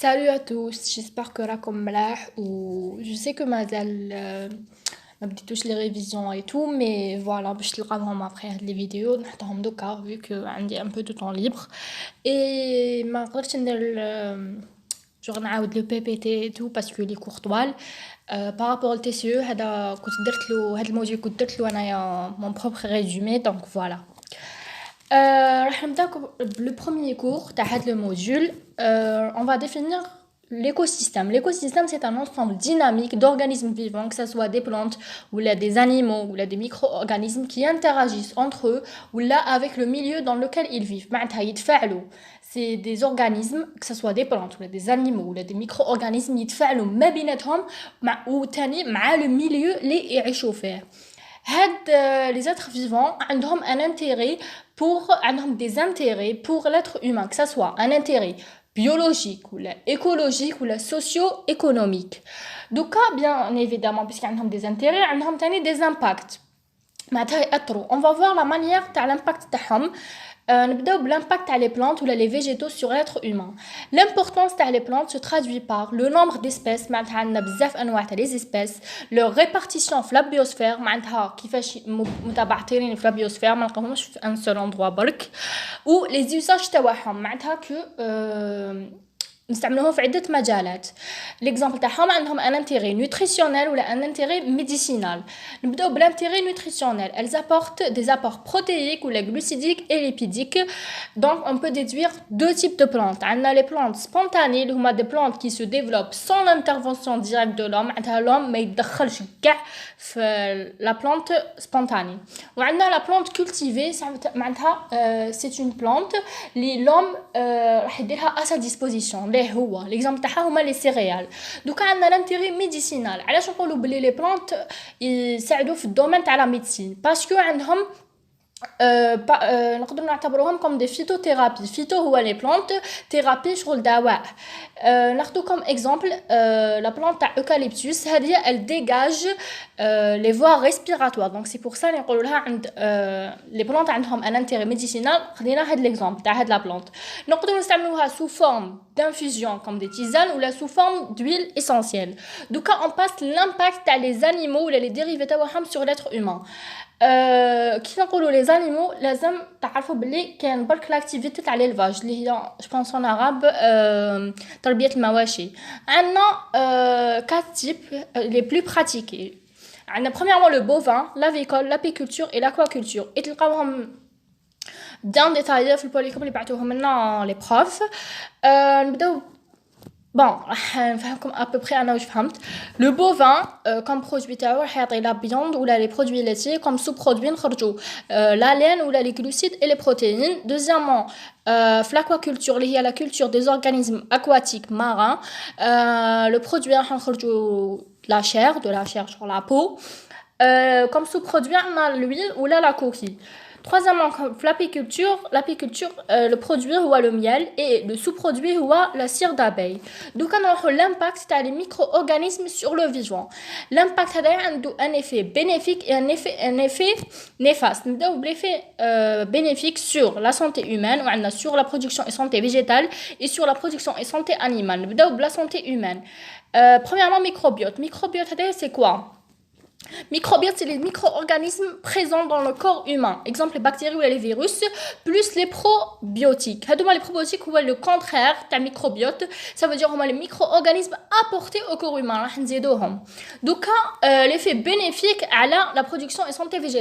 Salut à tous, j'espère que راكم ملاح ou je sais que مازال ما بديتوش les révisions et tout mais voilà باش تلقاوهم après هاد les vidéos نحطهم دوكا vu que عندي un peu de temps libre et ما قدرتش ندير genre نعاود le PPT et tout parce que les cours طوال par rapport au TCE هذا كنت درت له هاد الموديل كنت درت له انايا mon propre résumé donc voilà. راح نبداو le premier cours تاع هاد le module. On va définir l'écosystème. L'écosystème, c'est un ensemble dynamique d'organismes vivants, que ce soit des plantes, ou là des animaux, ou là des micro-organismes qui interagissent entre eux, ou là avec le milieu dans lequel ils vivent. معناتها يتفاعلوا. C'est des organismes, que ce soit des plantes, ou là des animaux, ou là des micro-organismes يتفاعلوا ما بيناتهم وتاني مع le milieu اللي يعيشوا فيه. Les êtres vivants ont un intérêt ont des intérêts pour l'être humain, que ce soit un intérêt biologique ou écologique ou socio-économique. Donc, bien évidemment, puisqu'ils ont des intérêts, ils ont des impacts. On va voir la manière de l'impact تاعهم. نبداو l'impact تاع les plantes ou les végétaux sur l'être humain. L'importance تاع les plantes se traduit par le nombre d'espèces, معناتها عندنا بزاف انواع تاع les espèces, leur répartition في la biosphère, معناتها كيفاش متبعترين في la biosphère ما نلقاوهمش في un seul endroit برك, ou les usages تاعهم معناتها que نستعملوهم في عدة مجالات. l'exemple تاعهم عندهم un intérêt nutritionnel ou un intérêt médicinal. نبداو بالintérêt nutritionnel. Elles apportent des apports protéiques ou glucidiques et lipidiques. Donc on peut déduire deux types de plantes. On a les plantes spontanées, اللي هما des plantes qui se développent sans l'intervention directe de l'homme. معناتها l'homme ما يتدخلش كاع في la plante spontanée. وعندنا la plante cultivée, معناتها c'est une plante اللي l'homme راح يديرها à sa disposition. هو l'exemple تاعها هما لي سيريال. دوكا عندنا l'intérêt médicinal. علاش نقولوا بلي لي بلانت يساعدوا في الدومين تاع لا ميديسين باسكو عندهم نقدر نعتبروهم كوم دي فيتوثيرابي. فيتو هو لي بلانت, ثيرابي شغل دواء. ناخذو كوم اكزامبل لا بلانت تاع اوكاليبتوس, هذه elle dégage les voies respiratoires. Donc c'est pour ça نقولوا لها عند les plantes عندهم un intérêt médicinal. خدينا هاد l'exemple تاع هاد لا بلانت. نقدروا نستعملوها sous forme d'infusion comme des tisanes ou là sous forme d'huile essentielle. Donc on passe l'impact تاع les animaux ou les dérivés تاعهم sur l'être humain. كي نقولوا les animaux لازم تعرفوا بلي كاين برك لاكتيفيتي تاع l'élevage اللي هي je pense en arabe تربيه المواشي. عندنا 4 types les plus pratiqués. عندنا premièrement le bovin, l'avicole, l'apiculture et l'aquaculture. et تلقاوهم bien détaillés في البوليكوب اللي بعثوهم لنا les profs. نبداو bon نفهمكم à peu près انا واش فهمت. le bovin comme produit تاعو راح يعطي la viande ou les produits laitiers comme sous-produits نخرجوا la laine ou les glucides et les protéines. deuxièmement في l'aquaculture اللي هي la culture des organismes aquatiques marins, le produit راح نخرجوا la chair sur la peau. Comme sous-produit on a l'huile ou la coquille. Troisièmement, l'apiculture, le produit ou le miel et le sous-produit ou la cire d'abeille. Donc on a l'impact sur les micro-organismes sur le vivant. L'impact a un effet bénéfique et un effet néfaste. L'effet bénéfique sur la santé humaine, sur la production et santé végétale et sur la production et santé animale. La santé humaine. Premièrement, microbiote. Microbiote, c'est quoi? Microbiote, c'est les micro-organismes présents dans le corps humain. Exemple, les bactéries ou les virus, plus les probiotiques. Les probiotiques, c'est le contraire de microbiote. Ça veut dire les micro-organismes apportés au corps humain. Donc, l'effet bénéfique à la production et santé végétale.